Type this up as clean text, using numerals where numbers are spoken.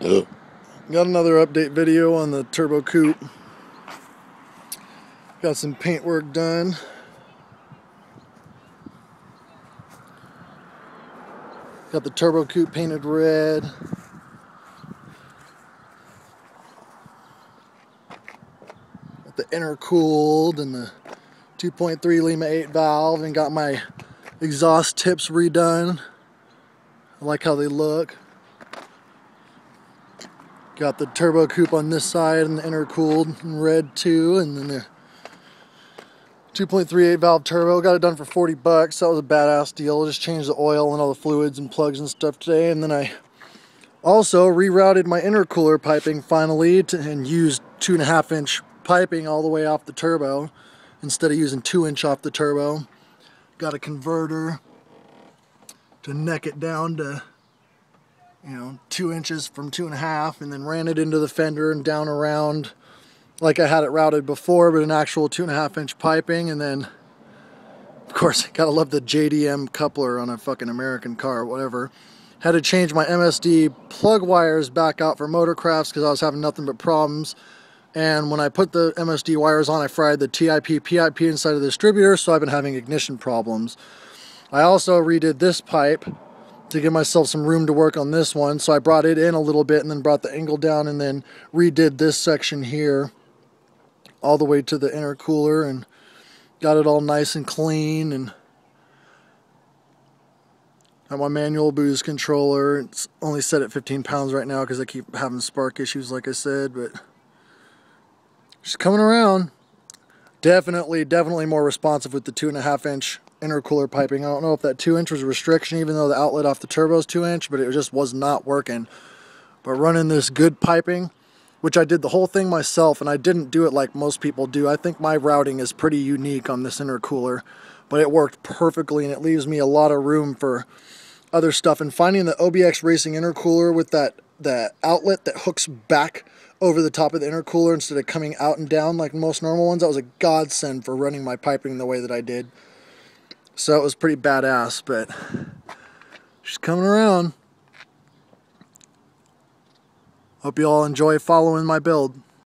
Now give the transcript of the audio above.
Got another update video on the Turbo Coupe. Got some paint work done. Got the Turbo Coupe painted red. Got the intercooled and the 2.3 Lima 8 valve, and got my exhaust tips redone. I like how they look. Got the Turbo Coupe on this side and the intercooled in red too, and then the 2.38 valve turbo. Got it done for 40 bucks. That was a badass deal. Just changed the oil and all the fluids and plugs and stuff today. And then I also rerouted my intercooler piping finally and used 2.5-inch piping all the way off the turbo instead of using 2-inch off the turbo. Got a converter to neck it down to 2 inches from 2.5, and then ran it into the fender and down around like I had it routed before, but an actual 2.5-inch piping. And then of course gotta love the JDM coupler on a fucking American car or whatever. Had to change my MSD plug wires back out for Motorcrafts because I was having nothing but problems. And when I put the MSD wires on, I fried the TIP PIP inside of the distributor, so I've been having ignition problems. I also redid this pipe to give myself some room to work on this one, so I brought it in a little bit and then brought the angle down and then redid this section here all the way to the intercooler and got it all nice and clean. And got my manual boost controller. It's only set at 15 pounds right now because I keep having spark issues like I said, but just coming around. Definitely more responsive with the 2.5-inch intercooler piping. I don't know if that 2-inch was a restriction, even though the outlet off the turbo is 2-inch, but it just was not working. But running this good piping, which I did the whole thing myself, and I didn't do it like most people do. I think my routing is pretty unique on this intercooler, but it worked perfectly, and it leaves me a lot of room for other stuff. And finding the OBX Racing intercooler with that outlet that hooks back over the top of the intercooler instead of coming out and down like most normal ones, that was a godsend for running my piping the way that I did. So it was pretty badass, but just coming around. Hope you all enjoy following my build.